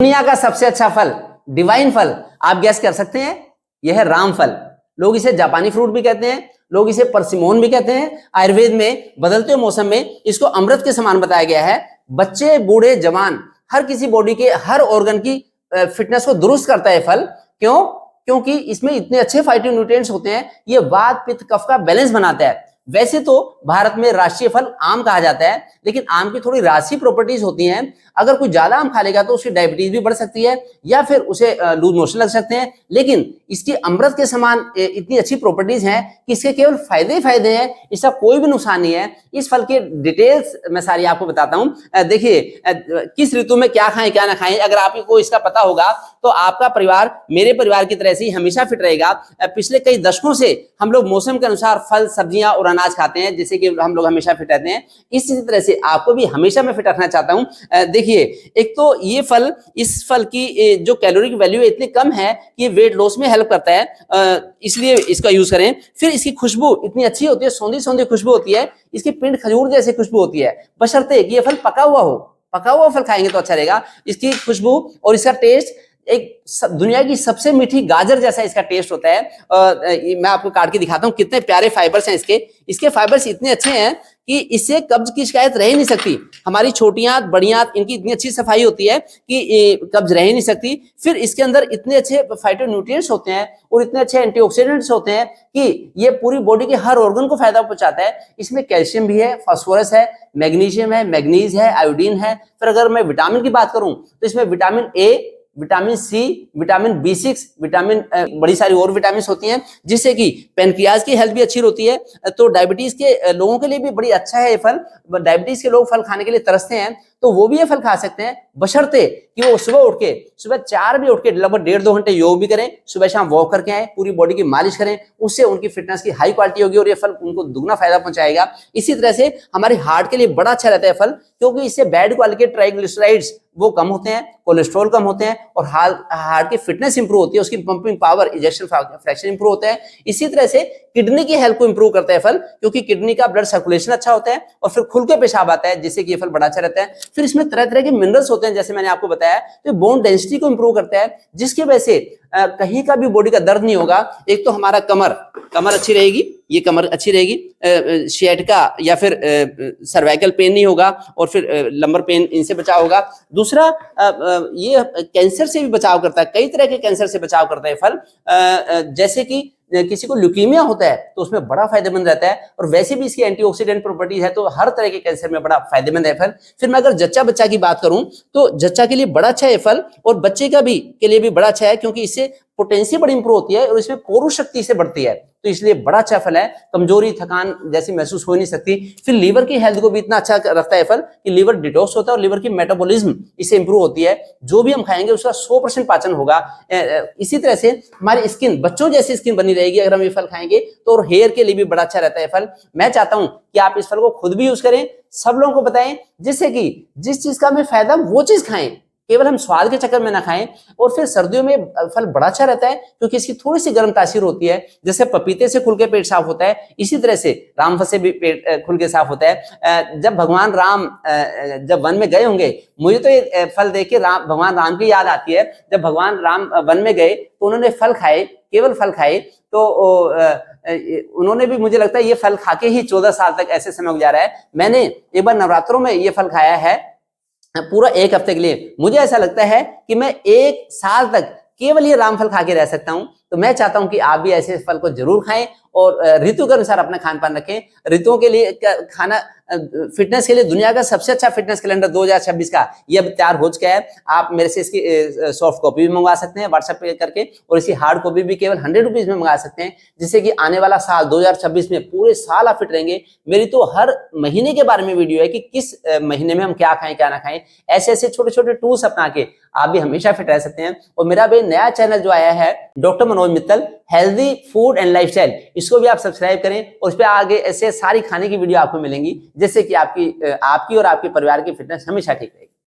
दुनिया का सबसे अच्छा फल, डिवाइन फल, आप गैस कर सकते हैं? यह है रामफल। लोग इसे जापानी फ्रूट भी कहते हैं, लोग इसे परसिमोन भी कहते हैं। आयुर्वेद में बदलते मौसम में इसको अमृत के समान बताया गया है। बच्चे, बूढ़े, जवान, हर किसी बॉडी के हर ऑर्गन की फिटनेस को दुरुस्त करता है फल। क्यों? क्योंकि इसमें इतने अच्छे फाइटो न्यूट्रिएंट्स होते हैं। ये वात, पित्त, कफ का बैलेंस बनाता है। वैसे तो भारत में राष्ट्रीय फल आम कहा जाता है, लेकिन आम की थोड़ी रासी प्रॉपर्टीज होती हैं। अगर कोई ज्यादा आम खा लेगा तो उसकी डायबिटीज भी बढ़ सकती है या फिर उसे लूज मोशन लग सकते हैं। लेकिन इसकी अमृत के समान इतनी अच्छी प्रॉपर्टीज हैं कि इसके केवल फायदे ही फायदे हैं, इसका कोई भी नुकसान नहीं है। इस फल के डिटेल्स मैं सारी आपको बताता हूं। देखिए, किस ऋतु में क्या खाएं क्या ना खाएं, अगर आपको इसका पता होगा तो आपका परिवार मेरे परिवार की तरह से हमेशा फिट रहेगा। पिछले कई दशकों से हम लोग मौसम के अनुसार फल, सब्जियां और अनाज खाते हैं, जिससे कि हम लोग हमेशा फिट रहते हैं। इसी तरह से आपको भी हमेशा मैं फिट रखना चाहता हूं। देखिए, एक तो ये फल, इस फल की जो कैलोरी की वैल्यू है इतनी कम है कि ये वेट लॉस में हेल्प करता है, इसलिए इसका यूज करें। फिर इसकी खुशबू इतनी अच्छी होती है, सौंधी सौंधी खुशबू होती है। इसकी पिंड खजूर जैसी खुशबू होती है, बशर्ते कि ये फल पका हुआ हो। पका हुआ फल खाएंगे तो अच्छा रहेगा। इसकी खुशबू और इसका टेस्ट एक दुनिया की सबसे मीठी गाजर जैसा इसका टेस्ट होता है। मैं आपको काट के दिखाता हूँ कितने प्यारे फाइबर्स हैं इसके फाइबर्स इतने अच्छे हैं कि इससे कब्ज की शिकायत रह ही नहीं सकती। हमारी छोटी आंत, बड़ी आंत, इनकी इतनी अच्छी सफाई होती है कि कब्ज रह ही नहीं सकती। फिर इसके अंदर इतने अच्छे फाइटोन्यूट्रिएंट्स होते हैं और इतने अच्छे एंटीऑक्सीडेंट्स होते हैं कि ये पूरी बॉडी के हर ऑर्गन को फायदा पहुंचाता है। इसमें कैल्शियम भी है, फास्फोरस है, मैग्नीशियम है, मैग्नीज है, आयोडीन है। फिर अगर मैं विटामिन की बात करूं तो इसमें vitamin A, vitamin C, vitamin B6, vitamin बड़ी सारी और विटामिन होती हैं, जिससे कि पेनक्रियाज की हेल्थ भी अच्छी होती है। तो डायबिटीज के लोगों के लिए भी बड़ी अच्छा है ये फल। डायबिटीज के लोग फल खाने के लिए तरसते हैं तो वो भी ये फल खा सकते हैं, बशर्ते कि वो सुबह 4 बजे उठ के लगभग 1.5-2 घंटे योग भी करें, सुबह शाम वॉक करके आए, पूरी बॉडी की मालिश करें। उससे उनकी फिटनेस की हाई क्वालिटी होगी और ये फल उनको दुगना फायदा पहुंचाएगा। इसी तरह से हमारे हार्ट के लिए बड़ा अच्छा रहता है फल, क्योंकि इससे बैड क्वालिटी के ट्राइग्लिसराइड्स वो कम होते हैं, कोलेस्ट्रॉल कम होते हैं और हार्ट की फिटनेस इंप्रूव होती है, उसकी pumping power, ejection fraction improve होता है। इसी तरह से किडनी की हेल्थ को इंप्रूव करता है फल, क्योंकि किडनी का ब्लड सर्कुलेशन अच्छा होता है और फिर खुल के पेशाब आता है, जिससे कि ये फल बड़ा अच्छा रहता है। फिर इसमें तरह तरह के मिनरल्स होते हैं, जैसे मैंने आपको बताया, तो बोन डेंसिटी को इंप्रूव करता है, जिसकी वजह से कहीं का भी बॉडी का दर्द नहीं होगा। एक तो हमारा कमर अच्छी रहेगी, ये कमर अच्छी रहेगी, सियाटिका या फिर सर्वाइकल पेन नहीं होगा और फिर लंबर पेन, इनसे बचाव होगा। दूसरा, ये कैंसर से भी बचाव करता है, कई तरह के कैंसर से बचाव करता है फल। जैसे कि किसी को ल्यूकीमिया होता है तो उसमें बड़ा फायदेमंद रहता है, और वैसे भी इसकी एंटीऑक्सीडेंट प्रॉपर्टीज है, तो हर तरह के कैंसर में बड़ा फायदेमंद है फल। फिर मैं अगर जच्चा बच्चा की बात करूं तो जच्चा के लिए बड़ा अच्छा है फल, और बच्चे का भी के लिए भी बड़ा अच्छा है, क्योंकि इससे पोटेंशियल बड़ी इंप्रूव होती है और इसमें पोरुष शक्ति से बढ़ती है, तो इसलिए बड़ा अच्छा फल है। कमजोरी, थकान जैसी महसूस हो नहीं सकती। फिर लीवर की हेल्थ को भी इतना अच्छा रखता है फल कि लीवर डिटॉक्स होता है और लीवर की मेटाबॉलिज्म इससे इंप्रूव होती है। जो भी हम खाएंगे उसका 100% पाचन होगा। इसी तरह से हमारी स्किन, बच्चों जैसी स्किन बनी रहेगी अगर हम ये फल खाएंगे तो, और हेयर के लिए भी बड़ा अच्छा रहता है फल। मैं चाहता हूं कि आप इस फल को खुद भी यूज करें, सब लोगों को बताएं, जिससे कि जिस चीज का हमें फायदा वो चीज खाएं, केवल हम स्वाद के चक्कर में ना खाएं। और फिर सर्दियों में फल बड़ा अच्छा रहता है क्योंकि इसकी थोड़ी सी गर्म तासीर होती है। जैसे पपीते से खुल के पेट साफ होता है, इसी तरह से रामफल से भी पेट खुल के साफ होता है। जब भगवान राम जब वन में गए होंगे, मुझे तो ये फल देख के भगवान राम की याद आती है। जब भगवान राम वन में गए तो उन्होंने फल खाए, केवल फल खाए, तो उन्होंने भी, मुझे लगता है ये फल खा के ही 14 साल तक ऐसे समय गुजारा है। मैंने एक बार नवरात्रों में ये फल खाया है पूरा 1 हफ्ते के लिए। मुझे ऐसा लगता है कि मैं 1 साल तक केवल ये रामफल खा के रह सकता हूं। तो मैं चाहता हूं कि आप भी ऐसे फल को जरूर खाएं और ऋतु के अनुसार अपना खान पान रखें। ऋतुओं के लिए खाना, फिटनेस के लिए दुनिया का सबसे अच्छा फिटनेस कैलेंडर 2026 का ये अब तैयार हो चुका है। आप मेरे से इसकी सॉफ्ट कॉपी भी मंगवा सकते हैं व्हाट्सएप पे करके, और इसकी हार्ड कॉपी भी केवल 100 रुपीज में मंगा सकते हैं, जिससे कि आने वाला साल 2026 में पूरे साल आप फिट रहेंगे। मेरी तो हर महीने के बारे में वीडियो है कि किस महीने में हम क्या खाएं क्या ना खाएं। ऐसे ऐसे छोटे छोटे टूल्स अपना के आप भी हमेशा फिट रह सकते हैं। और मेरा भी नया चैनल जो आया है, doctor Manoj Mittal, healthy food and lifestyle, इसको भी आप सब्सक्राइब करें और उस पर आगे ऐसे सारी खाने की वीडियो आपको मिलेंगी, जिससे कि आपकी और आपके परिवार की फिटनेस हमेशा ठीक रहेगी।